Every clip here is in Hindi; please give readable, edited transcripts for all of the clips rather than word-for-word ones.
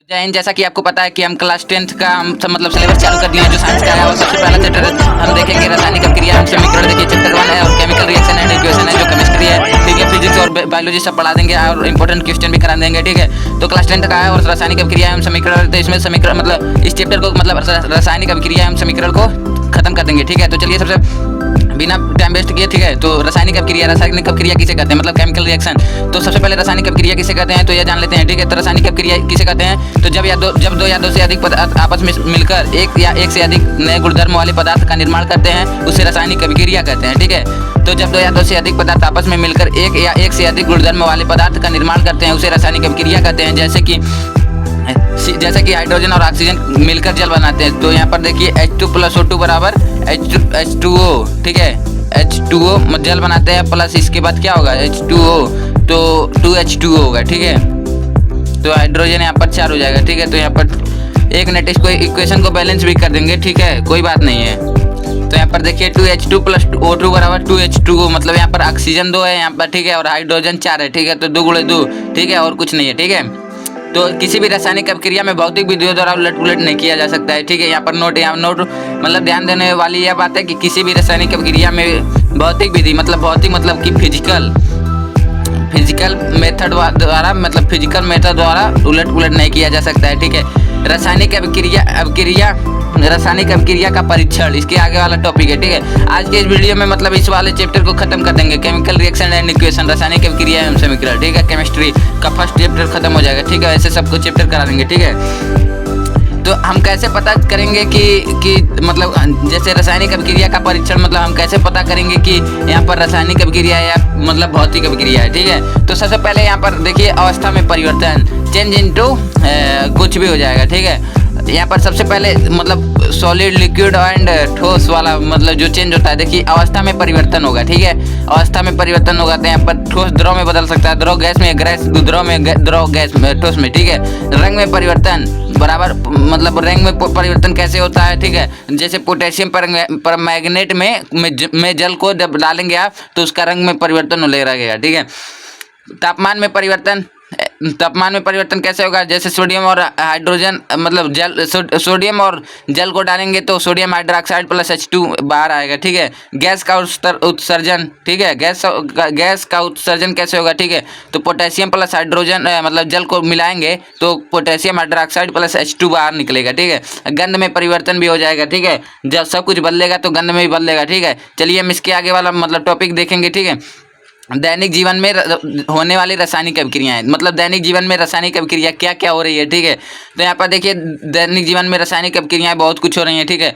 जय हिंद। जैसा कि आपको पता है कि हम क्लास 10th का हम सब मतलब सिलेबस चालू कर दिए हैं जो साइंस का है। और सबसे पहला चैप्टर हम देखेंगे रासायनिक अभिक्रिया एवं समीकरण। देखिए चैप्टर 1 है और केमिकल रिएक्शन एंड इक्वेशन है जो केमिस्ट्री है। ठीक है, फिजिक्स और बायोलॉजी सब पढ़ा देंगे और इंपॉर्टेंट क्वेश्चन भी करा देंगे। ठीक है, तो क्लास 10th का है और रासायनिक अभिक्रिया एवं समीकरण। तो इसमें समीकरण मतलब इस चैप्टर को मतलब रासायनिक अभिक्रिया एवं समीकरण को खत्म कर देंगे। ठीक है, तो चलिए सबसे बिना टाइम वेस्ट किए, ठीक है, तो रासायनिक अभिक्रिया किसे कहते हैं, मतलब केमिकल रिएक्शन। तो सबसे पहले रासायनिक अभिक्रिया किसे कहते हैं तो ये जान लेते हैं। ठीक है, तो रासायनिक अभिक्रिया किसे कहते हैं तो जब दो या दो से अधिक पदार्थ आपस में मिलकर एक या एक से अधिक नए गुणधर्म वाले पदार्थ का निर्माण करते हैं उसे रासायनिक अभिक्रिया कहते हैं। ठीक है, तो जब दो या दो से अधिक पदार्थ आपस में मिलकर एक या एक से अधिक गुणधर्म वाले पदार्थ का निर्माण करते हैं उसे रासायनिक अभिक्रिया कहते हैं। जैसे कि हाइड्रोजन और ऑक्सीजन मिलकर जल बनाते हैं। तो यहाँ पर देखिए H2 + O2 बराबर H2O। ठीक है, H2O जल बनाते हैं प्लस इसके बाद क्या होगा H2O, तो 2H2O होगा। ठीक है, तो हाइड्रोजन यहाँ पर 4 हो जाएगा। ठीक है, तो यहाँ पर एक मिनट इसको इक्वेशन को बैलेंस भी कर देंगे। ठीक है, कोई बात नहीं है। तो यहाँ पर देखिए 2H2 + O2 बराबर 2H2O, मतलब यहाँ पर ऑक्सीजन 2 है यहाँ पर। ठीक है, और हाइड्रोजन 4 है। ठीक है, तो 2 × 2। ठीक है, और कुछ नहीं है। ठीक है, तो किसी भी रासायनिक अभिक्रिया में भौतिक विधियों द्वारा उलट पुलट नहीं किया जा सकता है। ठीक है, यहाँ पर नोट मतलब ध्यान देने वाली यह बात है कि किसी भी रासायनिक अभिक्रिया में भौतिक विधि मतलब कि फिजिकल मेथड द्वारा उलट पुलट नहीं किया जा सकता है। ठीक है, रासायनिक अभिक्रिया का परीक्षण इसके आगे वाला टॉपिक है। ठीक है, आज के इस वीडियो में मतलब इस वाले चैप्टर को खत्म कर देंगे, केमिकल रिएक्शन एंड इक्वेशन, रासायनिक अभिक्रिया एवं समीकरण। ठीक है, केमिस्ट्री का फर्स्ट चैप्टर खत्म हो जाएगा। ठीक है, ऐसे सबको चैप्टर करा देंगे। ठीक है, तो हम कैसे पता करेंगे कि मतलब जैसे रासायनिक अभिक्रिया का परीक्षण मतलब हम कैसे पता करेंगे कि यहाँ पर रासायनिक अभिक्रिया है या मतलब भौतिक अभिक्रिया है। ठीक है, तो सबसे पहले यहाँ पर देखिए अवस्था में परिवर्तन, चेंज इनटू कुछ भी हो जाएगा। ठीक है, यहाँ पर सबसे पहले मतलब सॉलिड, लिक्विड एंड ठोस वाला मतलब जो चेंज होता है, देखिए अवस्था में परिवर्तन होगा। ठीक है, अवस्था में परिवर्तन होगा तो यहाँ पर ठोस द्रव में बदल सकता है, द्रव गैस में, द्रव गैस में, ठोस में। ठीक है, रंग में परिवर्तन बराबर मतलब रंग में परिवर्तन कैसे होता है। ठीक है, जैसे पोटेशियम पर मैग्नेट में जल को जब डालेंगे आप तो उसका रंग में परिवर्तन हो लगेगा। ठीक है, तापमान में परिवर्तन कैसे होगा, जैसे सोडियम और हाइड्रोजन मतलब सोडियम और जल को डालेंगे तो सोडियम हाइड्रोक्साइड + H2 बाहर आएगा। ठीक है, गैस का उत्सर्जन। ठीक है, गैस का उत्सर्जन कैसे होगा। ठीक है, तो पोटेशियम + हाइड्रोजन मतलब जल को मिलाएंगे तो पोटेशियम हाइड्रोक्साइड + H2 बाहर निकलेगा। ठीक है, गंध में परिवर्तन भी हो जाएगा। ठीक है, जब सब कुछ बदलेगा तो गंध में भी बदलेगा। ठीक है, चलिए हम इसके आगे वाला मतलब टॉपिक देखेंगे। ठीक है, दैनिक जीवन में होने वाली रासायनिक अभिक्रियाएं, मतलब दैनिक जीवन में रासायनिक अभिक्रिया क्या क्या हो रही है। ठीक है, तो यहाँ पर देखिए दैनिक जीवन में रासायनिक अभिक्रियाएं बहुत कुछ हो रही हैं। ठीक है,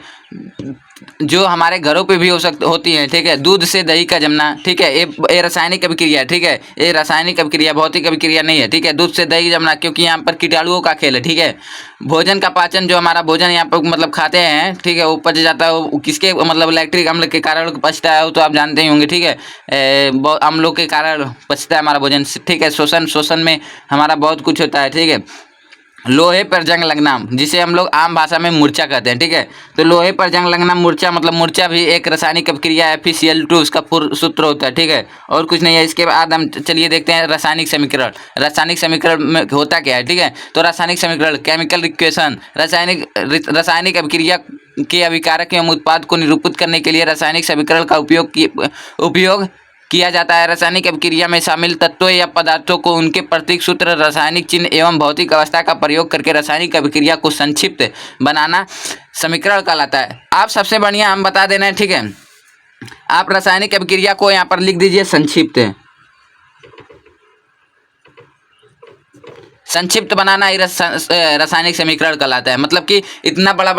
जो हमारे घरों पे भी होती हैं। ठीक है, दूध से दही का जमना। ठीक है, ये रासायनिक अभिक्रिया है। ठीक है, ये रासायनिक अभिक्रिया भौतिक अभिक्रिया नहीं है। ठीक है, दूध से दही जमना क्योंकि यहाँ पर कीटाणुओं का खेल है। ठीक है, भोजन का पाचन, जो हमारा भोजन यहाँ पर मतलब खाते हैं, ठीक है, वो पच जाता है। वो किसके मतलब लैक्टिक अम्ल के कारण पचता है, वो तो आप जानते ही होंगे। ठीक है, अम्लों के कारण पचता है हमारा भोजन। ठीक है, शोषण में हमारा बहुत कुछ होता है। ठीक है, लोहे पर जंग लगना, जिसे हम लोग आम भाषा में मूर्छा कहते हैं। ठीक है, तो लोहे पर जंग लगना मूर्छा मतलब मूर्छा भी एक रासायनिक अभिक्रिया है। FeCl2 उसका सूत्र होता है। ठीक है, और कुछ नहीं है। इसके बाद हम चलिए देखते हैं रासायनिक समीकरण। रासायनिक समीकरण में होता क्या है। ठीक है, तो रासायनिक समीकरण, केमिकल इक्वेशन, रासायनिक अभिक्रिया के अभिकारक एवं उत्पाद को निरूपित करने के लिए रासायनिक समीकरण का उपयोग किया जाता है। रासायनिक अभिक्रिया में शामिल तत्वों या पदार्थों को उनके प्रतीक सूत्र, रासायनिक चिन्ह एवं भौतिक अवस्था का प्रयोग करके रासायनिक अभिक्रिया को संक्षिप्त बनाना समीकरण कहलाता है। आप सबसे बढ़िया हम बता देना है। ठीक है, आप रासायनिक अभिक्रिया को यहाँ पर लिख दीजिए संक्षिप्त बनाना ही रासायनिक समीकरण कहलाता है। मतलब कि इतना बड़ा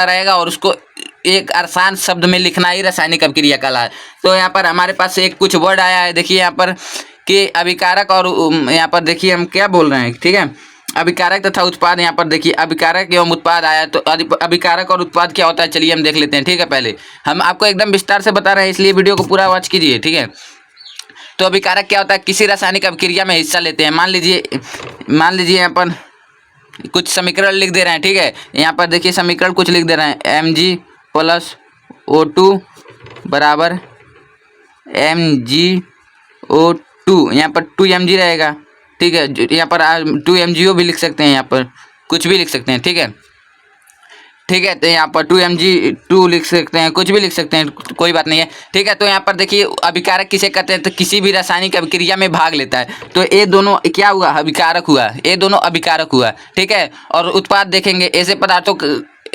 रहेगा और उसको एक आसान शब्द में लिखना ही रासायनिक अभिक्रिया कहलाता है। तो यहाँ पर हमारे पास एक कुछ वर्ड आया है, देखिए यहाँ पर कि अभिकारक, और यहाँ पर देखिए हम क्या बोल रहे हैं। ठीक है, अभिकारक तथा उत्पाद। यहाँ पर देखिए अभिकारक एवं उत्पाद आया, तो अभिकारक और उत्पाद क्या होता है चलिए हम देख लेते हैं। ठीक है, पहले हम आपको एकदम विस्तार से बता रहे हैं, इसलिए वीडियो को पूरा वॉच कीजिए। ठीक है, तो अभिकारक क्या होता है, किसी रासायनिक अभिक्रिया में हिस्सा लेते हैं। मान लीजिए यहाँ पर कुछ समीकरण लिख दे रहे हैं। ठीक है, यहाँ पर देखिए समीकरण कुछ लिख दे रहे हैं, Mg + O2 = MgO2, यहाँ पर 2 Mg रहेगा। ठीक है। यहाँ पर 2 MgO भी लिख सकते हैं, यहाँ पर कुछ भी लिख सकते हैं, ठीक है। ठीक है, तो यहाँ पर 2Mg2 लिख सकते हैं, कुछ भी लिख सकते हैं, कोई बात नहीं है, ठीक है। तो यहाँ पर देखिए अभिकारक किसे कहते हैं, तो किसी भी रासायनिक अभिक्रिया में भाग लेता है, तो ये दोनों क्या हुआ, अभिकारक हुआ, ये दोनों अभिकारक हुआ, ठीक है। और उत्पाद देखेंगे,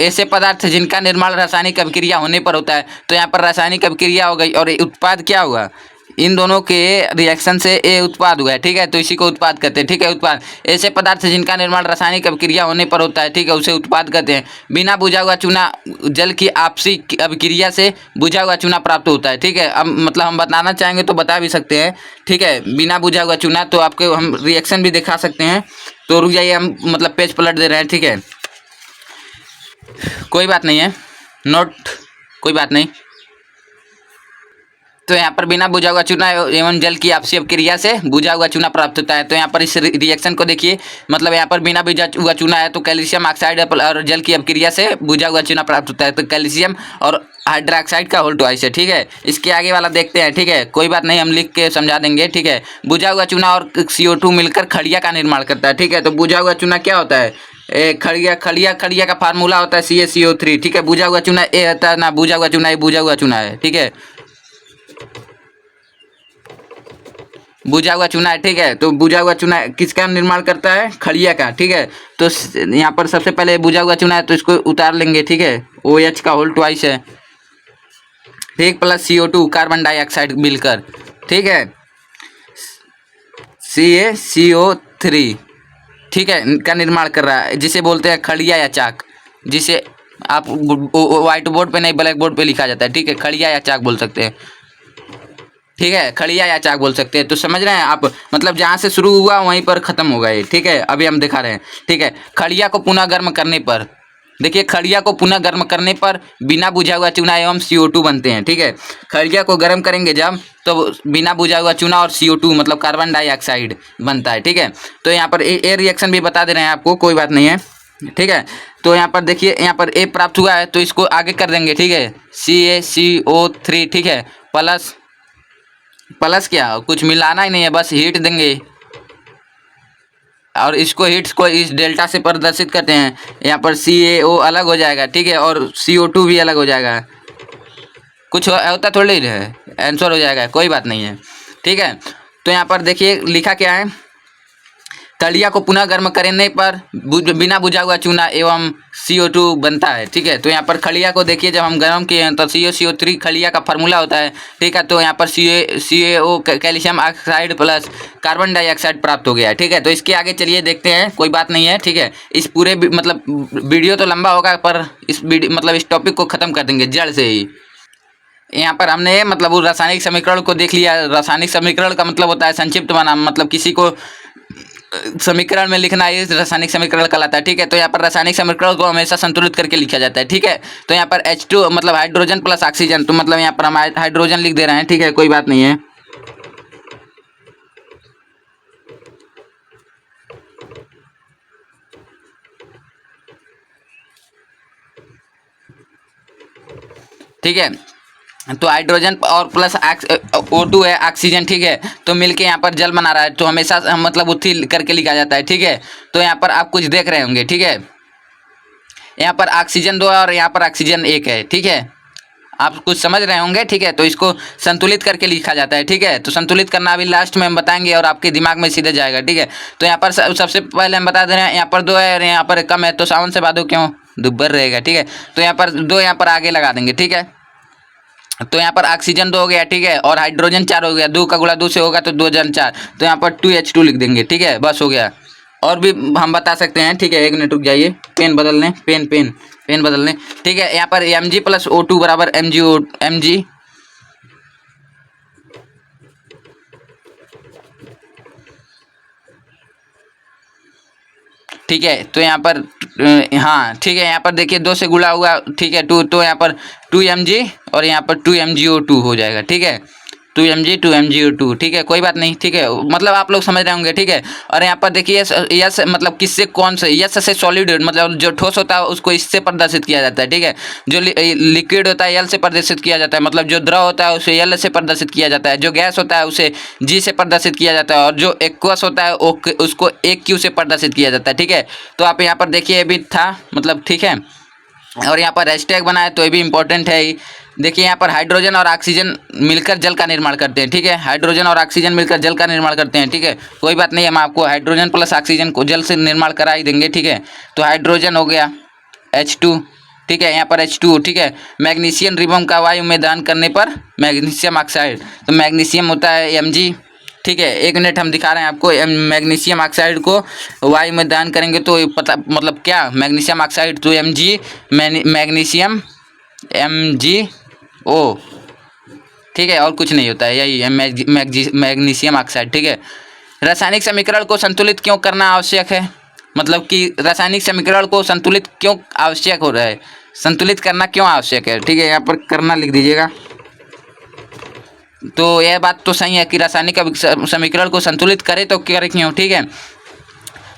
ऐसे पदार्थ जिनका निर्माण रासायनिक अभिक्रिया होने पर होता है, तो यहाँ पर रासायनिक अभिक्रिया हो गई और ये उत्पाद क्या हुआ, इन दोनों के रिएक्शन से ये उत्पाद हुआ है, ठीक है। तो इसी को उत्पाद कहते हैं, ठीक है। उत्पाद ऐसे पदार्थ जिनका निर्माण रासायनिक अभिक्रिया होने पर होता है, ठीक है, उसे उत्पाद कहते हैं। बिना बुझा हुआ चूना जल की आपसी अभिक्रिया से बुझा हुआ चूना प्राप्त होता है, ठीक है। अब मतलब हम बताना चाहेंगे तो बता भी सकते हैं, ठीक है। बिना बुझा हुआ चूना, तो आपको हम रिएक्शन भी दिखा सकते हैं, तो रुक जाइए, हम मतलब पेज पलट दे रहे हैं, ठीक है, कोई बात नहीं है, नोट, कोई बात नहीं। तो यहाँ पर बिना बुझा हुआ चूना एवं जल की आपसी अभिक्रिया से बुझा हुआ चूना प्राप्त होता है। तो यहाँ पर इस रिएक्शन को देखिए, मतलब यहाँ पर बिना बुझा हुआ चूना है, तो कैल्शियम ऑक्साइड और जल की अभिक्रिया से बुझा हुआ चूना प्राप्त होता है, तो कैल्शियम और हाइड्रोक्साइड का होल ट्वाइस है, ठीक है। इसके आगे वाला देखते हैं, ठीक है, कोई बात नहीं, हम लिख के समझा देंगे, ठीक है। बुझा हुआ चूना और CO2 मिलकर खड़िया का निर्माण करता है, ठीक है। तो बुझा हुआ चूना क्या होता है, खड़िया का फार्मूला होता है CaCO3, ठीक है। बुझा हुआ चूना ए होता है ना, बुझा हुआ चूना, ये बुझा हुआ चूना है, ठीक है, बुझा हुआ चूना है, ठीक है। तो बुझा हुआ चूना किसका निर्माण करता है, खड़िया का, ठीक है। तो यहाँ पर सबसे पहले बुझा हुआ चूना है, तो इसको उतार लेंगे, ठीक है, OH का होल ट्वाइस है, ठीक, प्लस CO2 कार्बन डाइऑक्साइड मिलकर, ठीक है, CaCO3, ठीक है, का निर्माण कर रहा है, जिसे बोलते हैं खड़िया या चाक, जिसे आप व्हाइट बोर्ड पे नहीं ब्लैक बोर्ड पे लिखा जाता है, ठीक है, खड़िया या चाक बोल सकते हैं, ठीक है, खड़िया या चाक बोल सकते हैं। तो समझ रहे हैं आप, मतलब जहाँ से शुरू हुआ वहीं पर ख़त्म होगा ये, ठीक है। अभी हम दिखा रहे हैं, ठीक है। खड़िया को पुनः गर्म करने पर, देखिए, खड़िया को पुनः गर्म करने पर बिना बुझा हुआ चूना एवं CO2 बनते हैं, ठीक है। खड़िया को गर्म करेंगे जब, तो बिना बुझा हुआ चूना और CO2 मतलब कार्बन डाइऑक्साइड बनता है, ठीक है। तो यहाँ पर ए रिएक्शन भी बता दे रहे हैं आपको, कोई बात नहीं है, ठीक है। तो यहाँ पर देखिए, यहाँ पर A प्राप्त हुआ है, तो इसको आगे कर देंगे, ठीक है, CaCO3, ठीक है, प्लस क्या, कुछ मिलाना ही नहीं है, बस हीट देंगे और इसको हीट्स को इस डेल्टा से प्रदर्शित करते हैं। यहाँ पर CaO अलग हो जाएगा, ठीक है, और CO2 भी अलग हो जाएगा, कुछ होता थोड़ी है, आंसर हो जाएगा, कोई बात नहीं है, ठीक है। तो यहाँ पर देखिए लिखा क्या है, तलिया को पुनः गर्म करने पर बिना बुझा हुआ चूना एवं CO2 बनता है, ठीक है। तो यहाँ पर खड़िया को देखिए, जब हम गर्म किए हैं तो CaCO3 खड़िया का फार्मूला होता है, ठीक है। तो यहाँ पर CaO calcium oxide plus carbon dioxide प्राप्त हो गया है, ठीक है। तो इसके आगे चलिए देखते हैं, कोई बात नहीं है, ठीक है। इस पूरे मतलब वीडियो तो लंबा होगा, पर इस टॉपिक को ख़त्म कर देंगे जड़ से ही। यहाँ पर हमने मतलब वो रासायनिक समीकरण को देख लिया। रासायनिक समीकरण का मतलब होता है संक्षिप्त बना, मतलब किसी को समीकरण में लिखना ये रासायनिक समीकरण कहलाता है, ठीक है। तो यहाँ पर रासायनिक समीकरण को हमेशा संतुलित करके लिखा जाता है, ठीक है। तो यहाँ पर H2 मतलब हाइड्रोजन प्लस ऑक्सीजन, तो मतलब यहाँ पर हम हाइड्रोजन लिख दे रहे हैं, ठीक है, कोई बात नहीं है। ठीक है, तो हाइड्रोजन और प्लस O2 है, ऑक्सीजन, ठीक है। तो मिलके यहाँ पर जल बना रहा है, तो हमेशा मतलब उत्थी करके लिखा जाता है, ठीक है। तो यहाँ पर आप कुछ देख रहे होंगे, ठीक है, यहाँ पर ऑक्सीजन 2 है और यहाँ पर ऑक्सीजन 1 है, ठीक है, आप कुछ समझ रहे होंगे, ठीक है। तो इसको संतुलित करके लिखा जाता है, ठीक है। तो संतुलित करना अभी लास्ट में हम बताएंगे और आपके दिमाग में सीधे जाएगा, ठीक है। तो यहाँ पर सबसे पहले हम बता दे रहे हैं, यहाँ पर 2 है और यहाँ पर कम है, तो सावन से भादो क्यों दुब्बर रहेगा, ठीक है। तो यहाँ पर 2 यहाँ पर आगे लगा देंगे, ठीक है। तो यहाँ पर ऑक्सीजन 2 हो गया, ठीक है, और हाइड्रोजन 4 हो गया, 2 का गुणा 2 से होगा तो 2 जन 4, तो यहाँ पर 2H2 लिख देंगे, ठीक है, बस हो गया। और भी हम बता सकते हैं, ठीक है, 1 मिनट रुक जाइए, पेन बदल लें, पेन बदल लें, ठीक है। यहाँ पर Mg प्लस O2 बराबर Mg, ठीक है। तो यहाँ पर हाँ, ठीक है, यहाँ पर देखिए 2 से गुणा हुआ, ठीक है, 2, तो यहाँ पर 2Mg और यहाँ पर 2MgO2 हो जाएगा, ठीक है। 2Mg2MgO2, ठीक है, कोई बात नहीं, ठीक है, मतलब आप लोग समझ रहे होंगे, ठीक है। और यहाँ पर देखिए यस मतलब किससे कौन से, यस से सॉलिड मतलब जो ठोस होता है उसको इससे प्रदर्शित किया जाता है, ठीक है। जो लिक्विड होता है एल से प्रदर्शित किया जाता है, मतलब जो द्रव होता है उसे एल से प्रदर्शित किया जाता है, जो गैस होता है उसे जी से प्रदर्शित किया जाता है, और जो एक्वस होता है उसको एक क्यू से प्रदर्शित किया जाता है, ठीक है। तो आप यहाँ पर देखिए ये भी था, मतलब ठीक है। और यहाँ पर हैशटैग बना है तो ये भी इंपॉर्टेंट है ही। देखिए यहाँ पर हाइड्रोजन और ऑक्सीजन मिलकर जल का निर्माण करते हैं, ठीक है। हाइड्रोजन और ऑक्सीजन मिलकर जल का निर्माण करते हैं, ठीक है, कोई बात नहीं, हम आपको हाइड्रोजन प्लस ऑक्सीजन को जल से निर्माण करा ही देंगे, ठीक है। तो हाइड्रोजन हो गया H2, ठीक है, यहाँ पर H2, ठीक है। मैग्नीशियम रिबन का वायु में दान करने पर मैग्नीशियम ऑक्साइड, तो मैग्नीशियम होता है Mg, ठीक है। 1 मिनट हम दिखा रहे हैं आपको, मैग्नीशियम ऑक्साइड को वायु में दान करेंगे तो पता मतलब क्या, मैग्नीशियम ऑक्साइड तो Mg मैग्नीशियम MgO, ठीक है, और कुछ नहीं होता है, यही है मैग्नीशियम ऑक्साइड, ठीक है। रासायनिक समीकरण को संतुलित क्यों करना आवश्यक है, मतलब कि रासायनिक समीकरण को संतुलित क्यों आवश्यक हो रहा है, संतुलित करना क्यों आवश्यक है, ठीक है, यहाँ पर करना लिख दीजिएगा। तो यह बात तो सही है कि रासायनिक समीकरण को संतुलित करे तो करे क्यों, ठीक है।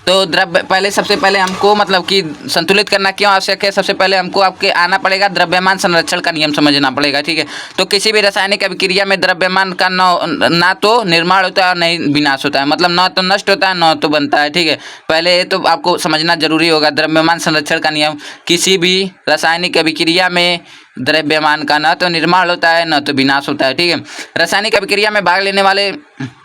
तो द्रव्य सबसे पहले हमको मतलब कि संतुलित करना क्यों आवश्यक है, सबसे पहले हमको आपके आना पड़ेगा द्रव्यमान संरक्षण का नियम समझना पड़ेगा, ठीक है। तो किसी भी रासायनिक अभिक्रिया में द्रव्यमान का ना तो निर्माण होता है और नहीं विनाश होता है, मतलब ना तो नष्ट होता है ना तो बनता है, ठीक है। पहले तो आपको समझना जरूरी होगा द्रव्यमान संरक्षण का नियम। किसी भी रासायनिक अभिक्रिया में द्रव्यमान का न तो निर्माण होता है न तो विनाश होता है, ठीक है। रासायनिक अभिक्रिया में भाग लेने वाले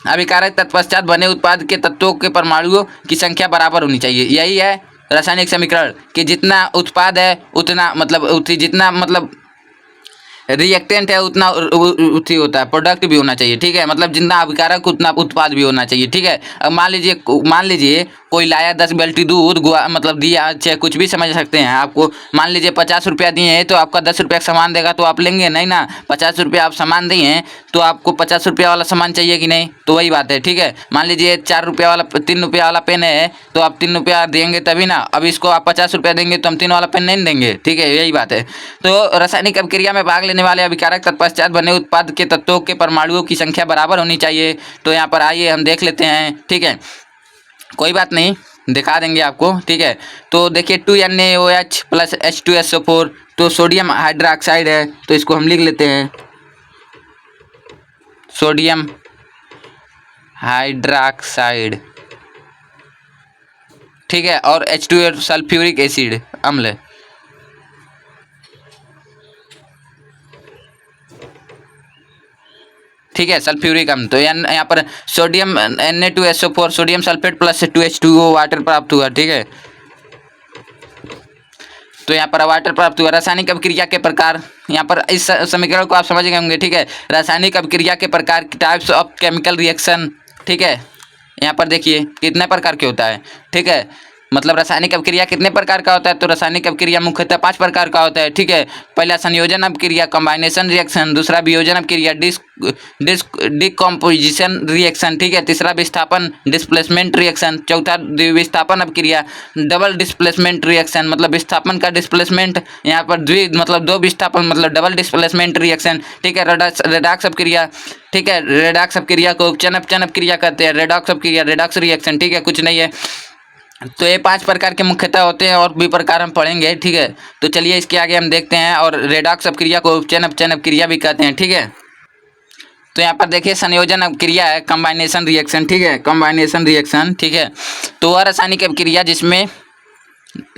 अभिकारक तत्पश्चात बने उत्पाद के तत्वों के परमाणुओं की संख्या बराबर होनी चाहिए, यही है रासायनिक समीकरण कि जितना उत्पाद है उतना मतलब जितना मतलब रिएक्टेंट है उतना उठी होता है, प्रोडक्ट भी होना चाहिए, ठीक है, मतलब जितना अभिकारक उतना उत्पाद भी होना चाहिए, ठीक है। अब मान लीजिए कोई लाया 10 बाल्टी दूध मतलब दिया, चाहे कुछ भी समझ सकते हैं आपको, मान लीजिए 50 रुपया दिए हैं तो आपका 10 रुपया का सामान देगा तो आप लेंगे नहीं ना, 50 रुपया आप सामान दिए हैं तो आपको 50 रुपया वाला सामान चाहिए कि नहीं, तो वही बात है, ठीक है। मान लीजिए 4 रुपया वाला 3 रुपया वाला पेन है तो आप 3 रुपया देंगे तभी ना, अब इसको आप 50 रुपया देंगे तो हम 3 वाला पेन नहीं देंगे, ठीक है, यही बात है। तो रासायनिक अभिक्रिया में भाग लेने वाले अभिकारक तत्पश्चात बने उत्पाद के तत्वों के परमाणुओं की संख्या बराबर होनी चाहिए। तो यहाँ पर आइए हम देख लेते हैं, ठीक है, कोई बात नहीं दिखा देंगे आपको, ठीक है। तो देखिए 2NaOH प्लस H2SO4, तो सोडियम हाइड्रोक्साइड है तो इसको हम लिख लेते हैं सोडियम हाइड्रोक्साइड, ठीक है। और H2 सल्फ्यूरिक एसिड अम्ल, ठीक है, सल्फ्यूरिक अम्ल। तो यहाँ पर sodium Na2SO4 sodium sulphate plus 2H2O water प्राप्त हुआ, ठीक है। तो यहाँ पर वाटर प्राप्त हुआ। रासायनिक अभिक्रिया के प्रकार, यहाँ पर इस समीकरण को आप समझ गए होंगे, ठीक है। रासायनिक अभिक्रिया के प्रकार, टाइप्स ऑफ केमिकल रिएक्शन, ठीक है। यहाँ पर देखिए कितने प्रकार के होता है, ठीक है, मतलब रासायनिक अभिक्रिया कितने प्रकार का होता है, तो रासायनिक अभिक्रिया मुख्यतः 5 प्रकार का होता है, ठीक है। पहला संयोजन अभिक्रिया कंबाइनेशन रिएक्शन, दूसरा वियोजन अभिक्रिया डिकम्पोजिशन रिएक्शन, ठीक है, तीसरा विस्थापन डिस्प्लेसमेंट रिएक्शन, चौथा विस्थापन अभिक्रिया डबल डिस्प्लेसमेंट रिएक्शन, मतलब विस्थापन का डिस्प्लेसमेंट, यहाँ पर मतलब 2 विस्थापन मतलब डबल डिस्प्लेसमेंट रिएक्शन, ठीक है। रेडॉक्स अभिक्रिया, ठीक है, रेडॉक्स अभिक्रिया को चन अभिक्रिया कहते हैं, रेडॉक्स अभिक्रिया रेडॉक्स रिएक्शन, ठीक है, कुछ नहीं है। तो ये 5 प्रकार के मुख्यतः होते हैं और भी प्रकार हम पढ़ेंगे, ठीक है। तो चलिए इसके आगे हम देखते हैं, और रेडॉक्स अभिक्रिया को उपचयन अभिक्रिया भी कहते हैं, ठीक है। तो यहाँ पर देखिए संयोजन अभिक्रिया है कंबाइनेशन रिएक्शन, ठीक है, कंबाइनेशन रिएक्शन, ठीक है। तो वह रासायनिक अभिक्रिया जिसमें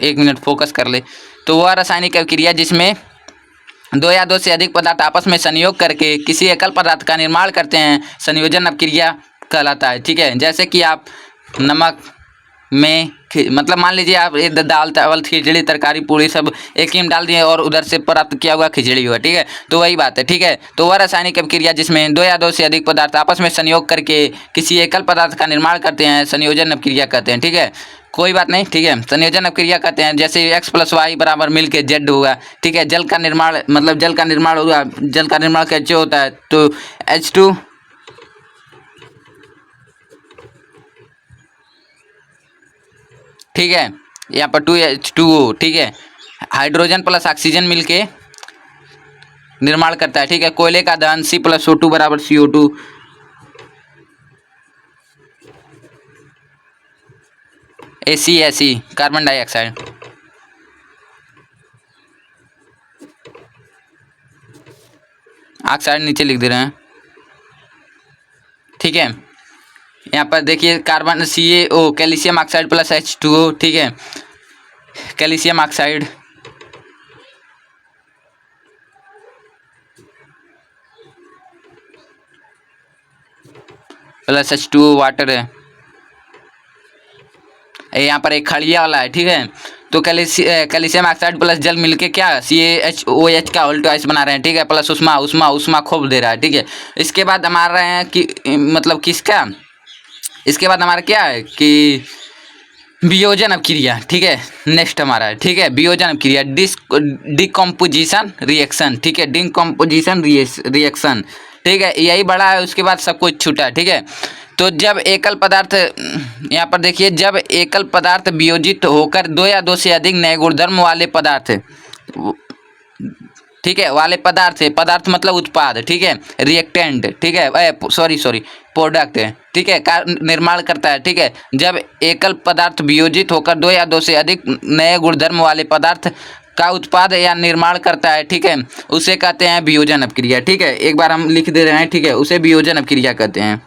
1 मिनट फोकस कर ले, तो वह रासायनिक अभिक्रिया जिसमें 2 या 2 से अधिक पदार्थ आपस में संयोग करके किसी एकल पदार्थ का निर्माण करते हैं संयोजन अभिक्रिया कहलाता है, ठीक है। जैसे कि आप नमक में मतलब मान लीजिए आप दाल चावल खिचड़ी तरकारी पूरी सब एक ही में डाल दिए और उधर से प्राप्त किया हुआ खिचड़ी हुआ, ठीक है, तो वही बात है, ठीक है। तो वह रासायनिक अभिक्रिया जिसमें 2 या 2 से अधिक पदार्थ आपस में संयोग करके किसी एकल पदार्थ का निर्माण करते हैं संयोजन अभिक्रिया कहते हैं, ठीक है, कोई बात नहीं, ठीक है, संयोजन अभिक्रिया कहते हैं। जैसे X + Y बराबर मिल के Z हुआ, ठीक है, जल का निर्माण मतलब जल का निर्माण हुआ, जल का निर्माण कैसे होता है, तो H2 ठीक है, यहाँ पर 2H2O, ठीक है, हाइड्रोजन प्लस ऑक्सीजन मिलके निर्माण करता है, ठीक है। कोयले का दहन C+O2 बराबर CO2, ACSE carbon dioxide, oxide नीचे लिख दे रहे हैं, ठीक है। यहाँ पर देखिए carbon CaO calcium oxide plus H2O, ठीक है। Calcium oxide plus H2O water है। यहाँ पर एक खड़िया वाला है, ठीक है। तो कैल्शियम ऑक्साइड प्लस जल मिलके क्या CaOH का ऑल्टोआइस बना रहे हैं, ठीक है। प्लस उष्मा खोप दे रहा है, ठीक है। इसके बाद हमारा है कि मतलब किसका, इसके बाद हमारा क्या है कि वियोजन अपक्रिया, ठीक है। नेक्स्ट हमारा है, ठीक है, वियोजन अपक्रिया डिकम्पोजिशन रिएक्शन, ठीक है। डिकम्पोजिशन रिएक्शन, ठीक है। यही बड़ा है, उसके बाद सब कुछ छूटा है, ठीक है। तो जब एकल पदार्थ, यहाँ पर देखिए, जब एकल पदार्थ वियोजित होकर दो या दो से अधिक नए गुणधर्म वाले पदार्थ, ठीक है, वाले पदार्थ है, पदार्थ मतलब उत्पाद, ठीक है, रिएक्टेंट, ठीक है, सॉरी प्रोडक्ट है, ठीक है, का निर्माण करता है, ठीक है। जब एकल पदार्थ वियोजित होकर दो या दो से अधिक नए गुणधर्म वाले पदार्थ का उत्पाद या निर्माण करता है, ठीक है, उसे कहते हैं वियोजन अपक्रिया, ठीक है। एक बार हम लिख दे रहे हैं, ठीक है, उसे वियोजन अपक्रिया कहते हैं।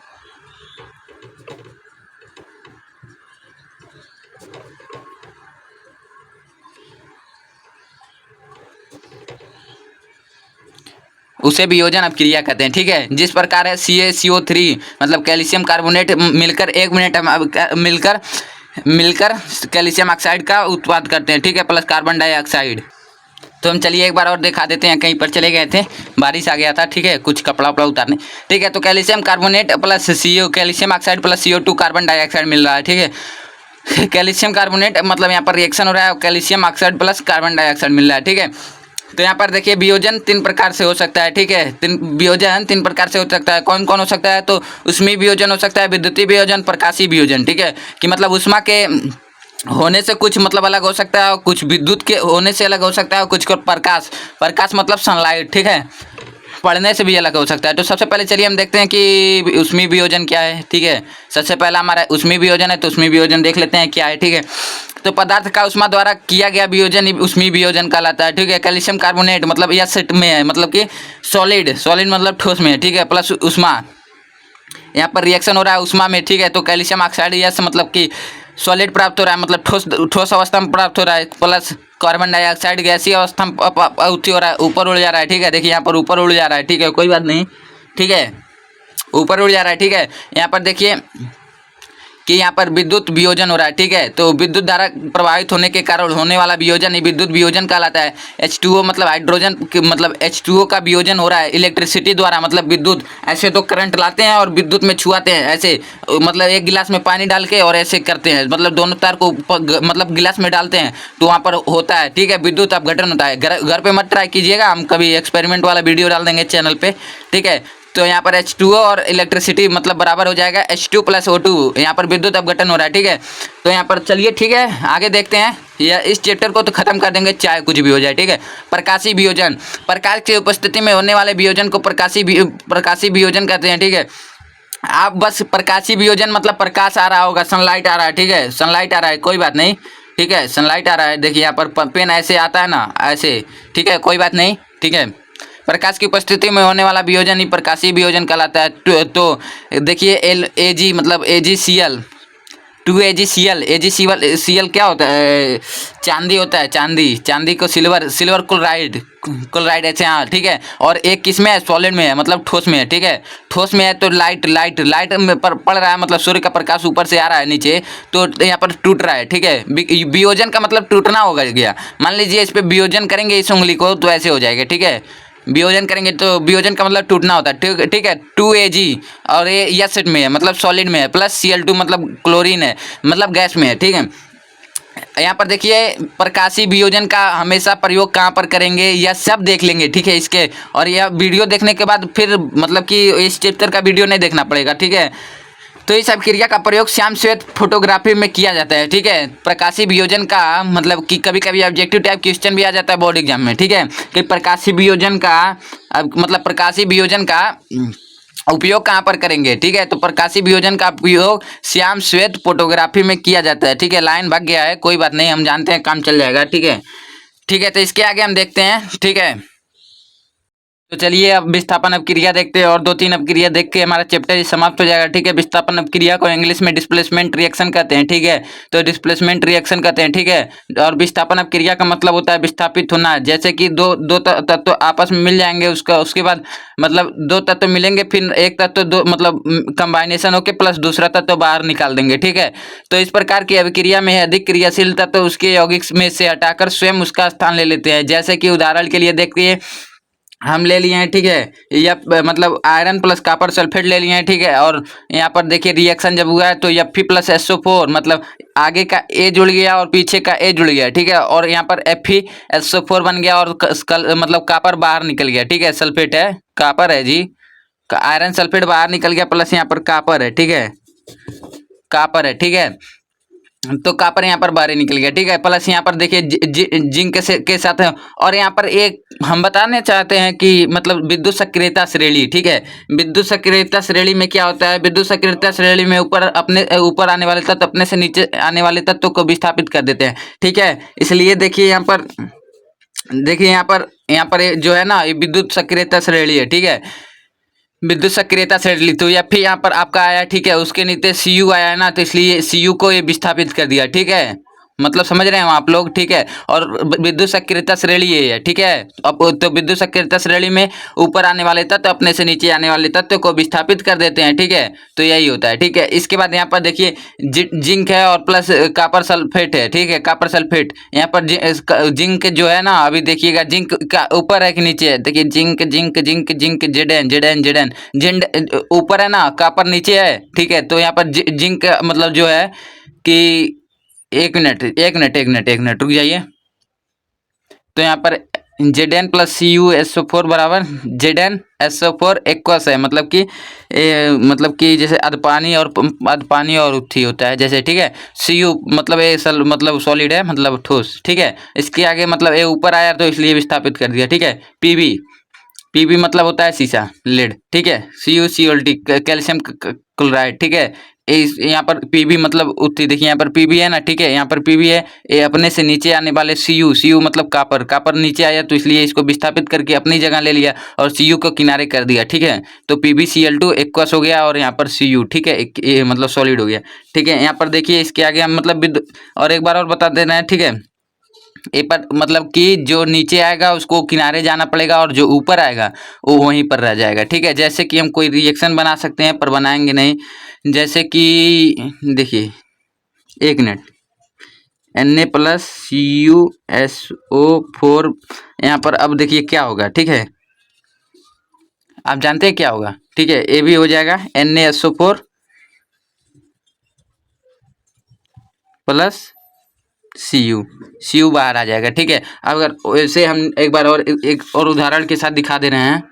उसे वियोजन अपक्रिया कहते हैं, ठीक है। जिस प्रकार है CaCO3 मतलब कैल्शियम कार्बोनेट मिलकर 1 मिनट मिलकर कैल्शियम ऑक्साइड का उत्पाद करते हैं, ठीक है, प्लस कार्बन डाइऑक्साइड। तो हम चलिए एक बार और दिखा देते हैं, कहीं पर चले गए थे, बारिश आ गया था, ठीक है, कुछ कपड़ा उपड़ा उतारने, ठीक है। तो calcium carbonate plus calcium oxide plus CO2 carbon dioxide मिल रहा है, ठीक है। कैल्शियम कार्बोनेट मतलब यहाँ पर रिएक्शन हो रहा है, calcium oxide plus carbon dioxide मिल रहा है, ठीक है। तो यहाँ पर देखिए वियोजन 3 प्रकार से हो सकता है, ठीक है। वियोजन 3 प्रकार से हो सकता है। कौन कौन हो सकता है? तो ऊष्मीय वियोजन हो सकता है, विद्युतीय वियोजन, प्रकाशीय वियोजन, ठीक है। कि मतलब ऊष्मा के होने से कुछ मतलब अलग हो सकता है, कुछ विद्युत के होने से अलग हो सकता है, कुछ को प्रकाश मतलब सनलाइट, ठीक है, पढ़ने से भी अलग हो सकता है। तो सबसे पहले चलिए हम देखते हैं कि ऊष्मीय वियोजन क्या है, ठीक है। सबसे पहला हमारा ऊष्मीय वियोजन है, तो ऊष्मीय वियोजन देख लेते हैं क्या है, ठीक है। तो पदार्थ का ऊष्मा द्वारा किया गया वियोजन ऊष्मीय वियोजन कहलाता है, ठीक है। कैल्शियम कार्बोनेट मतलब यह सेट में है, मतलब कि सॉलिड मतलब ठोस में है, ठीक है, प्लस ऊष्मा, यहाँ पर रिएक्शन हो रहा है ऊष्मा में, ठीक है। तो कैल्शियम ऑक्साइड यस मतलब कि सॉलिड प्राप्त हो रहा है, मतलब ठोस अवस्था में प्राप्त हो रहा है, प्लस कार्बन डाइऑक्साइड गैसीय अवस्था में हो रहा है, ऊपर उड़ जा रहा है, ठीक है। देखिए यहाँ पर ऊपर उड़ जा रहा है, ठीक है, कोई बात नहीं, ठीक है, ऊपर उड़ जा रहा है, ठीक है। यहाँ पर देखिए कि यहाँ पर विद्युत वियोजन हो रहा है, ठीक है। तो विद्युत धारा प्रभावित होने के कारण होने वाला वियोजन ही विद्युत वियोजन कहलाता है। H2O मतलब हाइड्रोजन मतलब H2O का वियोजन हो रहा है इलेक्ट्रिसिटी द्वारा, मतलब विद्युत, ऐसे तो करंट लाते हैं और विद्युत में छुआते हैं, ऐसे मतलब एक गिलास में पानी डाल के और ऐसे करते हैं, मतलब दोनों तार को मतलब गिलास में डालते हैं तो वहाँ पर होता है, ठीक है, विद्युत अपघटन होता है। घर पे मत ट्राई कीजिएगा, हम कभी एक्सपेरिमेंट वाला वीडियो डाल देंगे चैनल पे, ठीक है। तो यहाँ पर H2O और इलेक्ट्रिसिटी मतलब बराबर हो जाएगा H2 + O2, यहाँ पर विद्युत अपघटन हो रहा है, ठीक है। तो यहाँ पर चलिए ठीक है आगे देखते हैं, या इस चैप्टर को तो खत्म कर देंगे चाहे कुछ भी हो जाए, ठीक है। प्रकाशीय वियोजन, प्रकाश की उपस्थिति में होने वाले वियोजन को प्रकाशीय वियोजन कहते हैं, ठीक है। आप बस प्रकाशीय वियोजन मतलब प्रकाश आ रहा होगा, सनलाइट आ रहा है, ठीक है, सनलाइट आ रहा है, कोई बात नहीं, ठीक है, सनलाइट आ रहा है। देखिए यहाँ पर पेन ऐसे आता है ना, ऐसे, ठीक है, कोई बात नहीं, ठीक है। प्रकाश की उपस्थिति में होने वाला वियोजन ही प्रकाशीय वियोजन कहलाता है। तो देखिए LAG मतलब AgCl 2AgCl क्या होता है? चांदी होता है, चांदी को सिल्वर क्लोराइड ऐसे, हाँ, ठीक है। और एक किस में है? सॉलिड में है, मतलब ठोस में है, ठीक है। ठोस में है तो लाइट में पड़ रहा है, मतलब सूर्य का प्रकाश ऊपर से आ रहा है नीचे, तो यहाँ पर टूट रहा है, ठीक है। वियोजन का मतलब टूटना होगा गया। मान लीजिए इस पर वियोजन करेंगे इस उंगली को तो ऐसे हो जाएगा, ठीक है। वियोजन करेंगे तो वियोजन का मतलब टूटना होता है, ठीक है। 2Ag और ये एसिड में है, मतलब सॉलिड में है, प्लस Cl2 मतलब क्लोरीन है, मतलब गैस में है, ठीक है। यहाँ पर देखिए प्रकाशीय वियोजन का हमेशा प्रयोग कहाँ पर करेंगे यह सब देख लेंगे, ठीक है, इसके। और यह वीडियो देखने के बाद फिर मतलब कि इस चैप्टर का वीडियो नहीं देखना पड़ेगा, ठीक है। तो इस अभिक्रिया का प्रयोग श्याम श्वेत फोटोग्राफी में किया जाता है, ठीक है। प्रकाशीय वियोजन का मतलब कि कभी कभी ऑब्जेक्टिव टाइप क्वेश्चन भी आ जाता है बोर्ड एग्जाम में, ठीक है, कि प्रकाशीय वियोजन का मतलब प्रकाशीय वियोजन का उपयोग कहाँ पर करेंगे, ठीक है। तो प्रकाशीय वियोजन का उपयोग श्याम श्वेत फोटोग्राफी में किया जाता है, ठीक है। लाइन भाग गया है, कोई बात नहीं, हम जानते हैं, काम चल जाएगा, ठीक है, ठीक है। तो इसके आगे हम देखते हैं, ठीक है। तो चलिए अब विस्थापन अपक्रिया देखते हैं और 2-3 अपक्रिया देख के हमारा चैप्टर समाप्त हो जाएगा, ठीक है। विस्थापन अपक्रिया को इंग्लिश में डिस्प्लेसमेंट रिएक्शन कहते हैं, ठीक है। तो डिस्प्लेसमेंट रिएक्शन कहते हैं, ठीक है। और विस्थापन अपक्रिया का मतलब होता है विस्थापित होना। जैसे कि दो तत्व आपस में मिल जाएंगे, उसके बाद मतलब 2 तत्व मिलेंगे, फिर एक तत्व दो मतलब कंबाइनेशन होकर प्लस दूसरा तत्व बाहर निकाल देंगे, ठीक है। तो इस प्रकार की अभिक्रिया में अधिक क्रियाशील तत्व उसके यौगिक में से हटाकर स्वयं उसका स्थान ले लेते हैं। जैसे कि उदाहरण के लिए देखिए हम ले लिए हैं, ठीक है, या मतलब आयरन प्लस कॉपर सल्फेट ले लिए हैं, ठीक है। और यहाँ पर देखिए रिएक्शन जब हुआ है तो Fe प्लस SO4 मतलब आगे का A जुड़ गया और पीछे का A जुड़ गया, ठीक है। और यहाँ पर FeSO4 बन गया और मतलब कॉपर बाहर निकल गया, ठीक है। सल्फेट है, कॉपर है जी, आयरन सल्फेट बाहर निकल गया प्लस यहाँ पर कॉपर है, ठीक है, कॉपर है, ठीक है। तो कॉपर यहाँ पर बाहर निकल गया, ठीक है। प्लस यहाँ पर देखिए जिंक के साथ है। और यहाँ पर एक हम बताना चाहते हैं कि मतलब विद्युत सक्रियता श्रेणी, ठीक है। विद्युत सक्रियता श्रेणी में क्या होता है, विद्युत सक्रियता श्रेणी में ऊपर आने वाले तत्व अपने से नीचे आने वाले तत्व को विस्थापित कर देते हैं, ठीक है। इसलिए देखिए यहाँ पर जो है ना, ये विद्युत सक्रियता श्रेणी है, ठीक है। विद्युत सक्रियता श्रेणी तो या फिर यहाँ पर आपका आया, ठीक है, उसके नीचे Cu आया है ना, तो इसलिए Cu को ये विस्थापित कर दिया, ठीक है। मतलब समझ रहे हैं आप लोग, ठीक है। और विद्युत सक्रियता श्रेणी ये है, ठीक है। अब तो विद्युत सक्रियता श्रेणी में ऊपर आने वाले तत्व अपने से नीचे आने वाले तत्व को विस्थापित कर देते हैं, ठीक है। तो यही होता है, ठीक है। इसके बाद यहाँ पर देखिए जिंक है और प्लस कॉपर सल्फेट है, ठीक है, कॉपर सल्फेट। यहाँ पर जिंक जो है ना, अभी देखिएगा जिंक का ऊपर है कि नीचे है, देखिए zinc zinc zinc zinc Zn ऊपर है ना, कॉपर नीचे है, ठीक है। तो यहाँ पर जिंक मतलब जो है कि एक मिनट रुक जाइए। तो यहाँ पर Zn प्लस CuSO4 बराबर ZnSO4 एक्वस है, मतलब कि जैसे अधपानी और उत्थी होता है जैसे, ठीक है। Cu मतलब मतलब सॉलिड है, मतलब ठोस, ठीक है। इसके आगे मतलब ए ऊपर आया तो इसलिए विस्थापित कर दिया, ठीक है। Pb मतलब होता है शीशा, लेड, ठीक है। CuCl कैल्शियम क्लोराइड, ठीक है। यहाँ पर Pb मतलब उत्ती, देखिए यहाँ पर Pb है ना, ठीक है। यहाँ पर Pb है, ये अपने से नीचे आने वाले Cu मतलब कॉपर नीचे आया तो इसलिए इसको विस्थापित करके अपनी जगह ले लिया और Cu को किनारे कर दिया, ठीक है। तो PbCl2 एक्वस हो गया और यहाँ पर Cu, ठीक है, ये मतलब सॉलिड हो गया, ठीक है। यहाँ पर देखिए इसके आगे हम मतलब और एक बार और बता देना है, ठीक है। ए पर मतलब कि जो नीचे आएगा उसको किनारे जाना पड़ेगा और जो ऊपर आएगा वो वहीं पर रह जाएगा, ठीक है। जैसे कि हम कोई रिएक्शन बना सकते हैं पर बनाएंगे नहीं। जैसे कि देखिए एक मिनट, Na प्लस CuSO4 यहाँ पर अब देखिए क्या होगा, ठीक है। आप जानते हैं क्या होगा, ठीक है। ये भी हो जाएगा NaSO4 प्लस Cu बाहर आ जाएगा, ठीक है। अगर वैसे हम एक बार और एक और उदाहरण के साथ दिखा दे रहे हैं।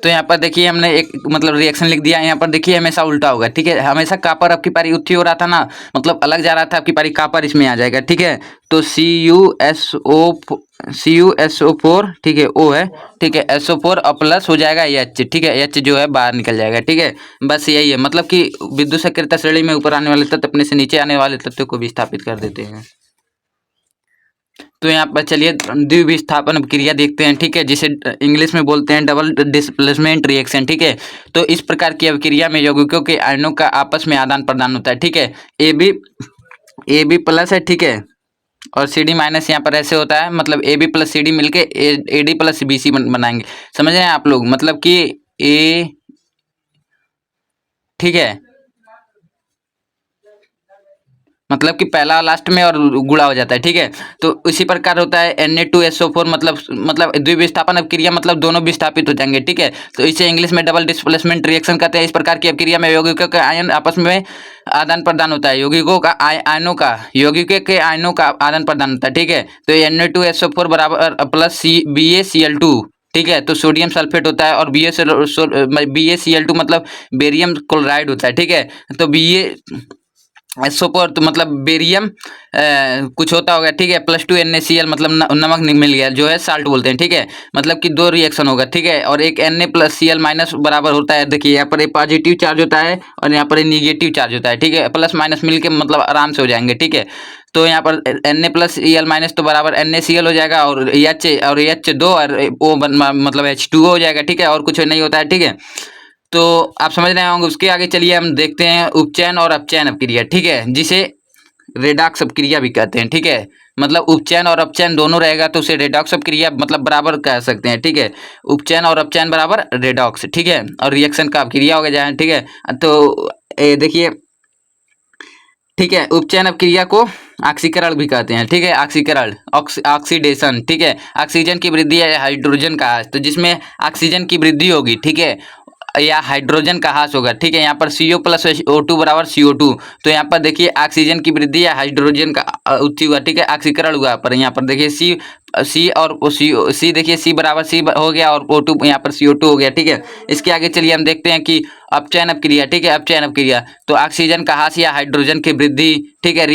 तो यहाँ पर देखिए हमने एक मतलब रिएक्शन लिख दिया, यहाँ पर देखिए हमेशा उल्टा होगा, ठीक है। हमेशा कॉपर आपकी पारी उत्थी हो रहा था ना, मतलब अलग जा रहा था, आपकी पारी कॉपर इसमें आ जाएगा, ठीक है। तो CuSO4, ठीक है, O है, ठीक है, SO4 और प्लस हो जाएगा H, ठीक है। H जो है बाहर निकल जाएगा, ठीक है। बस यही है, मतलब कि विद्युत सक्रियता श्रेणी में ऊपर आने वाले तत्व अपने से नीचे आने वाले तत्व को विस्थापित कर देते हैं। तो यहाँ पर चलिए द्विविस्थापन क्रिया देखते हैं, ठीक है, जिसे इंग्लिश में बोलते हैं डबल डिस्प्लेसमेंट रिएक्शन, ठीक है। तो इस प्रकार की अभिक्रिया में यौगिकों के आयनों का आपस में आदान प्रदान होता है, ठीक है। AB प्लस है, ठीक है, और CD माइनस यहाँ पर ऐसे होता है, मतलब AB प्लस CD मिलके AD प्लस BC बनाएंगे, समझ रहे हैं आप लोग, मतलब कि A, ठीक है, मतलब कि पहला लास्ट में और गुणा हो जाता है, ठीक है। तो इसी प्रकार होता है Na2SO4 मतलब द्विविस्थापन अपक्रिया मतलब दोनों विस्थापित हो जाएंगे, ठीक है। तो इसे इंग्लिश में डबल डिस्प्लेसमेंट रिएक्शन कहते हैं। इस प्रकार की अपक्रिया में यौगिकों के आयन आपस में आदान प्रदान होता है, यौगिकों के आयनों का आदान प्रदान होता है, ठीक है। तो Na2SO4 बराबर प्लस BaCl2, ठीक है। तो सोडियम सल्फेट होता है और BaCl2 मतलब बेरियम क्लोराइड होता है, ठीक है। तो SO पर तो मतलब बेरियम कुछ होता होगा, ठीक है, +2 NaCl मतलब नमक मिल गया, जो है साल्ट बोलते हैं, ठीक है। मतलब कि 2 रिएक्शन होगा, ठीक है। और एक Na+Cl- बराबर होता है, देखिए यहाँ पर ये पॉजिटिव चार्ज होता है और यहाँ पर ये निगेटिव चार्ज होता है, ठीक है। प्लस माइनस मिल के मतलब आराम से हो जाएंगे, ठीक है। तो यहाँ पर Na+Cl- तो बराबर NaCl हो जाएगा और H2 और वो मतलब H2O हो जाएगा, ठीक है। और कुछ नहीं होता है, ठीक है। तो आप समझ रहे होंगे। उसके आगे चलिए हम देखते हैं उपचयन और अपचयन अपक्रिया, ठीक है, जिसे रेडॉक्स अपक्रिया भी कहते हैं, ठीक है। मतलब उपचयन और अपचयन दोनों रहेगा तो उसे रेडॉक्स अपक्रिया मतलब बराबर कह सकते हैं, ठीक है। उपचयन और अपचयन बराबर रेडॉक्स, ठीक है। और रिएक्शन का अपक्रिया हो गया, ठीक है। तो देखिए, ठीक है, उपचयन अपक्रिया को ऑक्सीकरण भी कहते हैं, ठीक है। ऑक्सीकरण, ऑक्सीडेशन, ठीक है। ऑक्सीजन की वृद्धि है हाइड्रोजन का ह्रास, तो जिसमें ऑक्सीजन की वृद्धि होगी, ठीक है, या हाइड्रोजन का ह्रास होगा, ठीक है। यहाँ पर CO+O2 बराबर CO2। तो यहाँ पर देखिए ऑक्सीजन की वृद्धि या हाइड्रोजन का उत्थी हुआ, ठीक है, ऑक्सीकरण हुआ। पर यहाँ पर देखिए सी और सी देखिए C बराबर C हो गया और O2 यहाँ पर CO2 हो गया, ठीक है। इसके आगे चलिए हम देखते हैं कि अपचयन अपक्रिया, ठीक है। अपचयन अपक्रिया तो ऑक्सीजन का ह्रास या हाइड्रोजन की वृद्धि, ठीक है,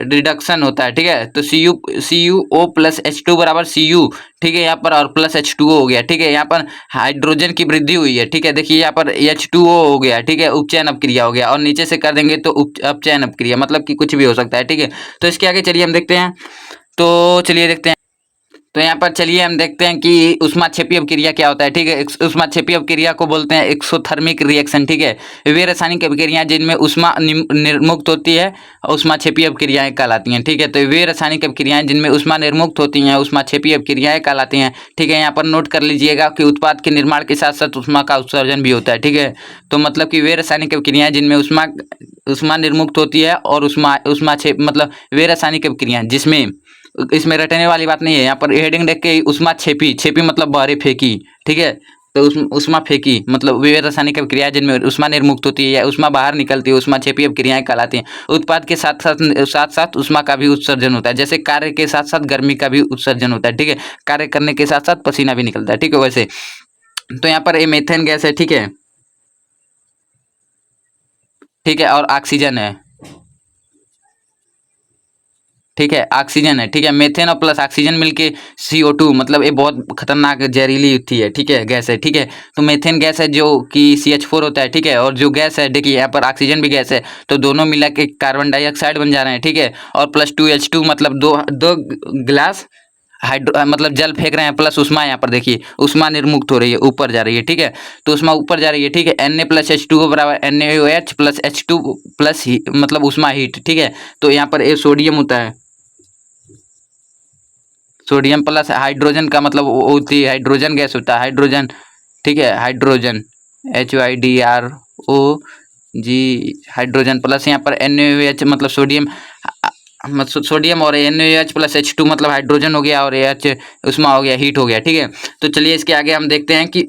रिडक्शन होता है, ठीक है। तो CuO+H2 बराबर Cu, ठीक है, यहाँ पर और +H2O हो गया, ठीक है। यहाँ पर हाइड्रोजन की वृद्धि हुई है, ठीक है। देखिए यहाँ पर H2O हो गया, ठीक है, उपचयन अपक्रिया हो गया। और नीचे से कर देंगे तो अपचयन अपक्रिया, मतलब कि कुछ भी हो सकता है, ठीक है। तो इसके आगे चलिए हम देखते हैं, तो चलिए देखते हैं। तो यहाँ पर चलिए हम देखते हैं कि ऊष्माक्षेपी अपक्रिया क्या होता है, ठीक है। ऊष्माक्षेपी अपक्रिया को बोलते हैं एक्सोथर्मिक रिएक्शन, ठीक है। वे रासायनिक अपक्रियाएं जिनमें ऊष्मा निर्मुक्त होती है ऊष्माक्षेपी अपक्रियाएं कहलाती हैं, ठीक है। तो वे रासायनिक अपक्रियाएं जिनमें ऊष्मा निर्मुक्त होती हैं ऊष्माक्षेपी अपक्रियाएं कहलाती हैं, ठीक है। यहाँ पर नोट कर लीजिएगा कि उत्पाद के निर्माण के साथ साथ ऊष्मा का उत्सर्जन भी होता है, ठीक है। तो मतलब कि वे रासायनिक अपक्रियाएं जिनमें ऊष्मा निर्मुक्त होती है और ऊष्माक्षेप मतलब वे रासायनिक अपक्रियाएं जिसमें, इसमें रटने वाली बात नहीं है। यहाँ पर हेडिंग देख के उष्मा छेपी, छेपी मतलब बाहरी फेंकी, ठीक है। तो उष्मा फेंकी मतलब वे रासायनिक अपक्रिया जिनमें उष्मा निर्मुक्त होती है या उष्मा बाहर निकलती है उष्मा छेपी अपक्रियाएं कहलाती हैं। उत्पाद के साथ साथ उष्मा का भी उत्सर्जन होता है, जैसे कार्य के साथ साथ गर्मी का भी उत्सर्जन होता है, ठीक है। कार्य करने के साथ साथ पसीना भी निकलता है, ठीक है। वैसे तो यहाँ पर ये मीथेन गैस है, ठीक है, ठीक है। और ऑक्सीजन है, ठीक है, ऑक्सीजन है, ठीक है। मीथेन और प्लस ऑक्सीजन मिलके CO2 मतलब ये बहुत खतरनाक जहरीली थी है, ठीक है, गैस है, ठीक है। तो मीथेन गैस है जो कि CH4 होता है, ठीक है। और जो गैस है देखिए यहाँ पर ऑक्सीजन भी गैस है, तो दोनों मिला के कार्बन डाइऑक्साइड बन जा रहे हैं, ठीक है। और +2H2 मतलब दो दो गिलास हाइड्रो मतलब जल फेंक रहे हैं, प्लस उष्मा यहाँ पर देखिए उष्मा निर्मुक्त हो रही है, ऊपर जा रही है, ठीक है। तो उष्मा ऊपर जा रही है, ठीक है। Na+H2O बराबर NaOH+H2 मतलब उष्मा हीट, ठीक है। तो यहाँ पर ये सोडियम होता है, सोडियम प्लस हाइड्रोजन का मतलब वो होती है हाइड्रोजन गैस होता है, हाइड्रोजन, ठीक है, हाइड्रोजन HYDROG हाइड्रोजन प्लस यहाँ पर NaOH मतलब सोडियम सोडियम और NaOH+H2 मतलब हाइड्रोजन हो गया और H उष्मा हो गया, हीट हो गया, ठीक है। तो चलिए इसके आगे हम देखते हैं कि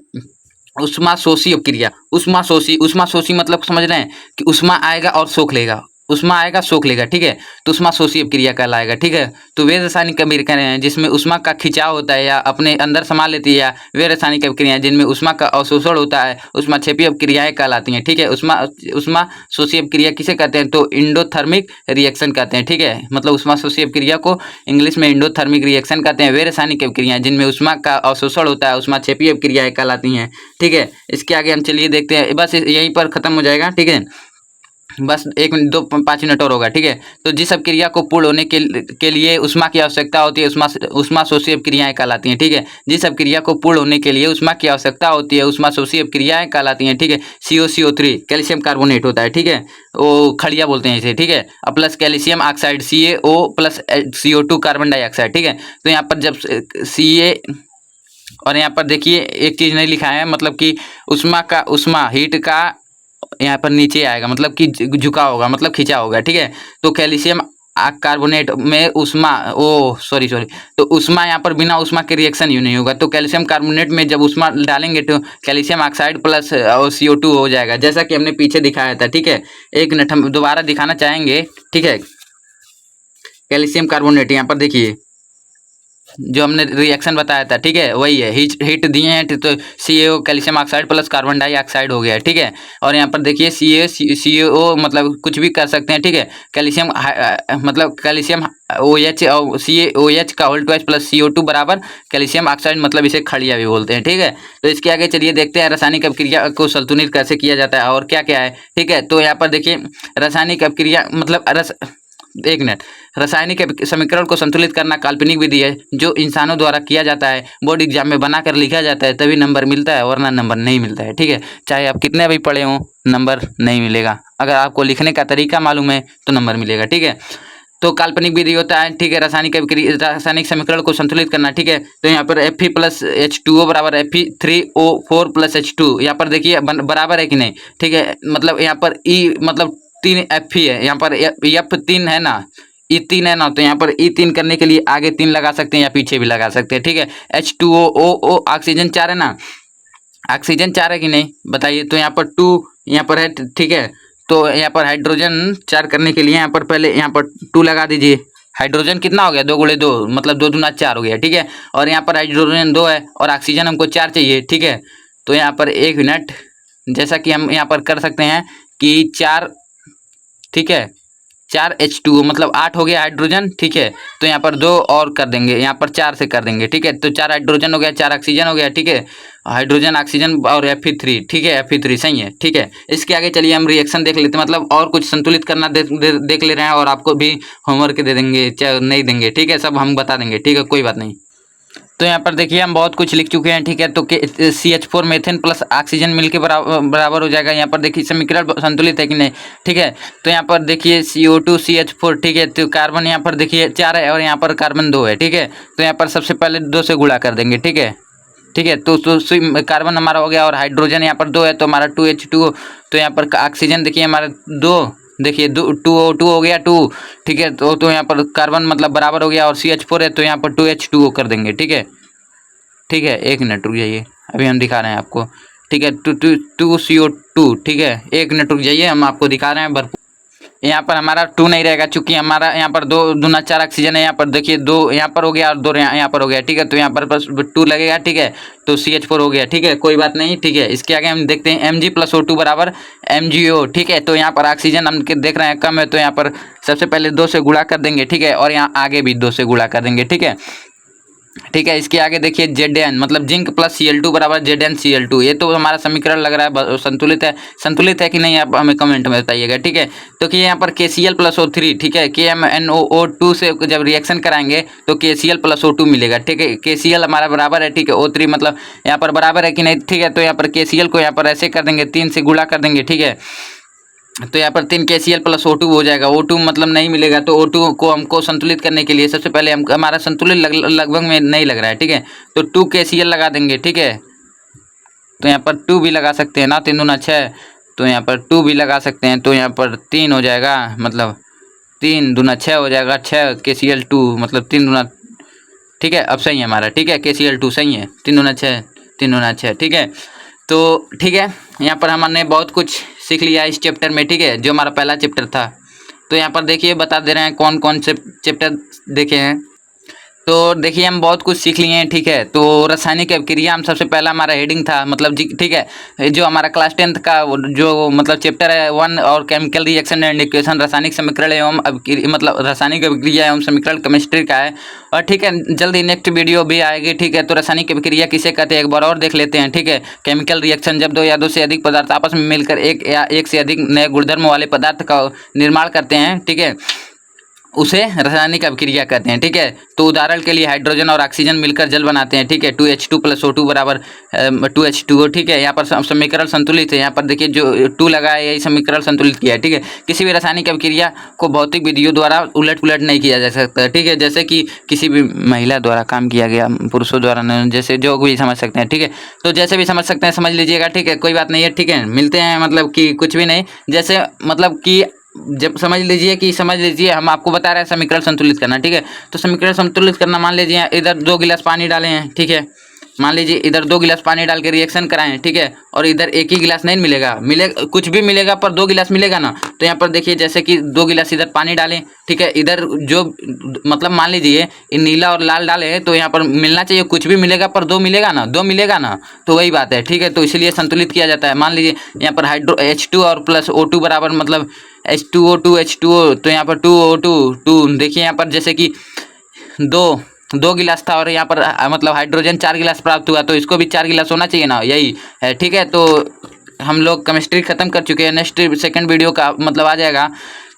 उष्माशोषी अपक्रिया। उष्माशोषी मतलब समझ रहे हैं कि उष्मा आएगा और सोख लेगा, उष्मा आएगा सोख लेगा, ठीक है। तो उष्माशोषी अपक्रिया कहलाएगा, ठीक है। तो वे रासायनिक अभिक्रियाएं हैं जिसमें उष्मा का खिंचाव होता है या अपने अंदर समा लेती है, या वे रासायनिक अभिक्रियाएं जिनमें उष्मा का अवशोषण होता है उष्माक्षेपी अपक्रियाएं कहलाती हैं, ठीक है। उष्माशोषी अपक्रिया किसे कहते हैं, तो इंडोथर्मिक रिएक्शन कहते हैं, ठीक है। मतलब उष्माशोषी अपक्रिया को इंग्लिश में इंडोथर्मिक रिएक्शन कहते हैं। वे रासायनिक अपक्रियाएं जिनमें उष्मा का अवशोषण होता है उष्माक्षेपी अपक्रियाएं कहलाती हैं, ठीक है। इसके आगे हम चलिए देखते हैं, बस यहीं पर खत्म हो जाएगा, ठीक है। बस 1 मिनट 5 मिनट और होगा, ठीक है। तो जिस अपक्रिया को पूर्ण होने के लिए उष्मा की आवश्यकता होती है उष्माशोषी अपक्रियाएं कहलाती हैं, ठीक है। जिस अपक्रिया को पूर्ण होने के लिए उष्मा की आवश्यकता होती है उष्माशोषी अपक्रियाएं कहलाती हैं, ठीक है। COCO3 कैल्शियम कार्बोनेट होता है, ठीक है, वो खड़िया बोलते हैं इसे, ठीक है। और plus calcium oxide CaO+CO2 carbon dioxide, ठीक है। तो यहाँ पर जब Ca और यहाँ पर देखिए एक चीज़ नहीं लिखा है, मतलब कि उष्मा हीट का यहाँ पर नीचे आएगा, मतलब कि झुका होगा, मतलब खींचा होगा, ठीक है। तो कैल्शियम कार्बोनेट में उष्मा सॉरी तो उष्मा यहाँ पर बिना उष्मा के रिएक्शन ही नहीं होगा। तो कैल्शियम कार्बोनेट में जब उष्मा डालेंगे तो कैल्शियम ऑक्साइड प्लस CO2 हो जाएगा, जैसा कि हमने पीछे दिखाया था, ठीक है। 1 मिनट हम दोबारा दिखाना चाहेंगे, ठीक है। कैल्शियम कार्बोनेट यहाँ पर देखिए जो हमने रिएक्शन बताया था, ठीक है, वही है। हीट दिए हैं तो CaO calcium oxide plus carbon dioxide हो गया, ठीक है। और यहाँ पर देखिए CaO मतलब कुछ भी कर सकते हैं, ठीक है। कैल्शियम मतलब कैल्शियम OH और CaOH का होल ट्वाइस प्लस CO2 बराबर कैल्शियम ऑक्साइड, मतलब इसे खड़िया भी बोलते हैं, ठीक है। तो इसके आगे चलिए देखते हैं रासायनिक अभिक्रिया को संतुलित कैसे किया जाता है और क्या क्या है, ठीक है। तो यहाँ पर देखिए रासायनिक अभिक्रिया मतलब एक मिनट, रासायनिक समीकरण को संतुलित करना काल्पनिक विधि है जो इंसानों द्वारा किया जाता है, बोर्ड एग्जाम में बनाकर लिखा जाता है, तभी नंबर मिलता है, वरना नंबर नहीं मिलता है, ठीक है। चाहे आप कितने भी पढ़े हों, नंबर नहीं मिलेगा। अगर आपको लिखने का तरीका मालूम है तो नंबर मिलेगा, ठीक है। तो काल्पनिक विधि होता है, ठीक है, रासायनिक समीकरण को संतुलित करना, ठीक है। तो यहाँ पर Fe प्लस H2O बराबर Fe3O4 प्लस H2, यहाँ पर देखिए बराबर है कि नहीं, ठीक है। मतलब यहाँ पर E मतलब 3 Fe है, यहाँ पर F3 है ना, E3 है ना, तो यहाँ पर E3 करने के लिए आगे 3 लगा सकते हैं या पीछे भी लगा सकते हैं, ठीक है। H2O ऑक्सीजन 4 है ना, ऑक्सीजन 4 है कि नहीं बताइए। तो यहाँ पर 2 यहाँ पर है, ठीक है। तो यहाँ पर हाइड्रोजन 4 करने के लिए यहाँ पर पहले यहाँ पर 2 लगा दीजिए। हाइड्रोजन कितना हो गया, 2 गुणे 2 मतलब 2 दूना 4 हो गया, ठीक है। और यहाँ पर हाइड्रोजन 2 है और ऑक्सीजन हमको 4 चाहिए, ठीक है। तो यहाँ पर 1 मिनट, जैसा कि हम यहाँ पर कर सकते हैं कि 4, ठीक है, 4 H2O मतलब 8 हो गया हाइड्रोजन, ठीक है। तो यहाँ पर 2 और कर देंगे, यहाँ पर 4 से कर देंगे, ठीक है। तो 4 हाइड्रोजन हो गया, 4 ऑक्सीजन हो गया, ठीक है। हाइड्रोजन ऑक्सीजन और Fe3, ठीक है, Fe3 सही है, ठीक है। इसके आगे चलिए हम रिएक्शन देख लेते हैं, मतलब और कुछ संतुलित करना देख ले रहे हैं, और आपको भी होमवर्क दे देंगे चाहे नहीं देंगे, ठीक है, सब हम बता देंगे, ठीक है, कोई बात नहीं। तो यहाँ पर देखिए हम बहुत कुछ लिख चुके हैं, ठीक है। तो CH4 मीथेन प्लस ऑक्सीजन मिलके बराबर हो जाएगा। यहाँ पर देखिए समीकरण संतुलित है कि नहीं, ठीक है। तो यहाँ पर देखिए CO2 CH4, ठीक है। तो कार्बन यहाँ पर देखिए 4 है और यहाँ पर कार्बन 2 है, ठीक है। तो यहाँ पर सबसे पहले 2 से गुणा कर देंगे, ठीक है, ठीक है। तो कार्बन हमारा हो गया और हाइड्रोजन यहाँ पर 2 है तो हमारा 2H2O। तो यहाँ पर ऑक्सीजन देखिए हमारा 2, देखिए 2O2 हो गया 2, ठीक है। तो यहाँ पर कार्बन मतलब बराबर हो गया और CH4 है तो यहाँ पर 2H2O कर देंगे, ठीक है, ठीक है। 1 मिनट रुक जाइए, अभी हम दिखा रहे हैं आपको, ठीक है। 2CO2, ठीक है, 1 मिनट रुक जाइए, हम आपको दिखा रहे हैं भरपूर। यहाँ पर हमारा 2 नहीं रहेगा चूंकि हमारा यहाँ पर 2 दूना 4 ऑक्सीजन है, यहाँ पर देखिए 2 यहाँ पर हो गया और 2 यहाँ पर हो गया, ठीक है। तो यहाँ पर बस 2 लगेगा, ठीक है। तो CH4 हो गया, ठीक है, कोई बात नहीं, ठीक है। इसके आगे हम देखते हैं Mg प्लस O2 बराबर MgO, ठीक है। तो यहाँ पर ऑक्सीजन हम देख रहे हैं कम है, तो यहाँ पर सबसे पहले 2 से गुणा कर देंगे, ठीक है, और यहाँ आगे भी 2 से गुणा कर देंगे, ठीक है, ठीक है। इसके आगे देखिए Zn मतलब जिंक प्लस Cl2 बराबर ZnCl2, ये तो हमारा समीकरण लग रहा है संतुलित है कि नहीं, आप हमें कमेंट में बताइएगा, ठीक है। तो कि यहाँ पर KCl प्लस O3, ठीक है, KMnO2 से जब रिएक्शन कराएंगे तो KCl प्लस O2 मिलेगा, ठीक है। KCl हमारा बराबर है, ठीक है, O3 मतलब यहाँ पर बराबर है कि नहीं, ठीक है। तो यहाँ पर KCl को यहाँ पर ऐसे कर देंगे, 3 से गुणा कर देंगे, ठीक है। तो यहाँ पर 3 KCl प्लस O2 हो जाएगा, O2 मतलब नहीं मिलेगा, तो O2 को हमको संतुलित करने के लिए सबसे पहले हमारा संतुलित लगभग में नहीं लग रहा है, ठीक है। तो 2 KCl लगा देंगे, ठीक है। तो यहाँ पर 2 भी लगा सकते हैं ना, 3 दूना 6, तो यहाँ पर 2 भी लगा सकते हैं, तो यहाँ पर 3 हो जाएगा, मतलब 3 दूना 6 हो जाएगा, 6 KCl2 मतलब 3 दूना, ठीक है। अब सही है हमारा, ठीक है, KCl2 सही है, 3 दूना 6, 3 दूना 6, ठीक है। तो ठीक है, यहाँ पर हमने बहुत कुछ सीख लिया इस चैप्टर में, ठीक है, जो हमारा पहला चैप्टर था। तो यहाँ पर देखिए बता दे रहे हैं कौन कौन से चैप्टर देखे हैं। तो देखिए हम बहुत कुछ सीख लिए हैं, ठीक है। तो रासायनिक अभिक्रिया हम सबसे पहला हमारा हेडिंग था, मतलब ठीक है, जो हमारा क्लास 10th का जो मतलब चैप्टर है 1 और केमिकल रिएक्शन एंड इक्वेशन, रासायनिक समीकरण एवं मतलब रासायनिक अभिक्रिया एवं समीकरण केमिस्ट्री का है। और ठीक है, जल्दी नेक्स्ट वीडियो भी आएगी, ठीक है। तो रासायनिक अभिक्रिया किसे कहते हैं एक बार और देख लेते हैं, ठीक है। केमिकल रिएक्शन जब 2 या 2 से अधिक पदार्थ आपस में मिलकर एक या एक से अधिक नए गुणधर्म वाले पदार्थ का निर्माण करते हैं, ठीक है, उसे रासायनिक अभिक्रिया कहते हैं, ठीक है। तो उदाहरण के लिए हाइड्रोजन और ऑक्सीजन मिलकर जल बनाते हैं, ठीक है, 2H2 प्लस O2 बराबर 2H2O, ठीक है। यहाँ पर समीकरण संतुलित है, यहाँ पर देखिए जो 2 लगा है यही समीकरण संतुलित किया है, ठीक है। किसी भी रासायनिक अभिक्रिया को भौतिक विधियों द्वारा उलट पुलट नहीं किया जा सकता, ठीक है, जैसे कि किसी भी महिला द्वारा काम किया गया, पुरुषों द्वारा नहीं, जैसे जो भी समझ सकते हैं, ठीक है। तो जैसे भी समझ सकते हैं समझ लीजिएगा, ठीक है, कोई बात नहीं है, ठीक है। मिलते हैं मतलब कि कुछ भी नहीं, जैसे मतलब कि जब समझ लीजिए हम आपको बता रहे हैं समीकरण संतुलित करना, ठीक है। तो समीकरण संतुलित करना, मान लीजिए इधर 2 गिलास पानी डाले हैं, ठीक है, मान लीजिए इधर 2 गिलास पानी डाल के रिएक्शन कराएं, ठीक है, और इधर एक ही गिलास नहीं मिलेगा, कुछ भी मिलेगा पर 2 गिलास मिलेगा ना। तो यहाँ पर देखिए जैसे कि 2 गिलास इधर पानी डालें, ठीक है, इधर जो मतलब मान लीजिए नीला और लाल डाले हैं तो यहाँ पर मिलना चाहिए, कुछ भी मिलेगा पर 2 मिलेगा ना, 2 मिलेगा ना, तो वही बात है, ठीक है। तो इसलिए संतुलित किया जाता है। मान लीजिए यहाँ पर हाइड्रो H2 और प्लस O2 बराबर मतलब H2O2 H2O, तो यहाँ पर 2O2 2, देखिए यहाँ पर जैसे कि 2 गिलास था और यहाँ पर मतलब हाइड्रोजन 4 गिलास प्राप्त हुआ, तो इसको भी 4 गिलास होना चाहिए ना, यही है, ठीक है। तो हम लोग केमिस्ट्री खत्म कर चुके हैं। नेक्स्ट सेकंड वीडियो का मतलब आ जाएगा,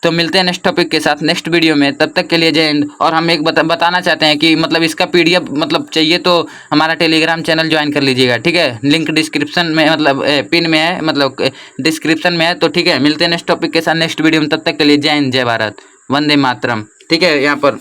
तो मिलते हैं नेक्स्ट टॉपिक के साथ नेक्स्ट वीडियो में। तब तक के लिए जय हिंद। और हम एक बताना चाहते हैं कि मतलब इसका PDF मतलब चाहिए तो हमारा टेलीग्राम चैनल ज्वाइन कर लीजिएगा, ठीक है। लिंक डिस्क्रिप्शन में मतलब पिन में है, मतलब डिस्क्रिप्शन में है, तो ठीक है। मिलते हैं नेक्स्ट टॉपिक के साथ नेक्स्ट वीडियो में। तब तक के लिए जय हिंद, जय भारत, वंदे मातरम, ठीक है। यहाँ पर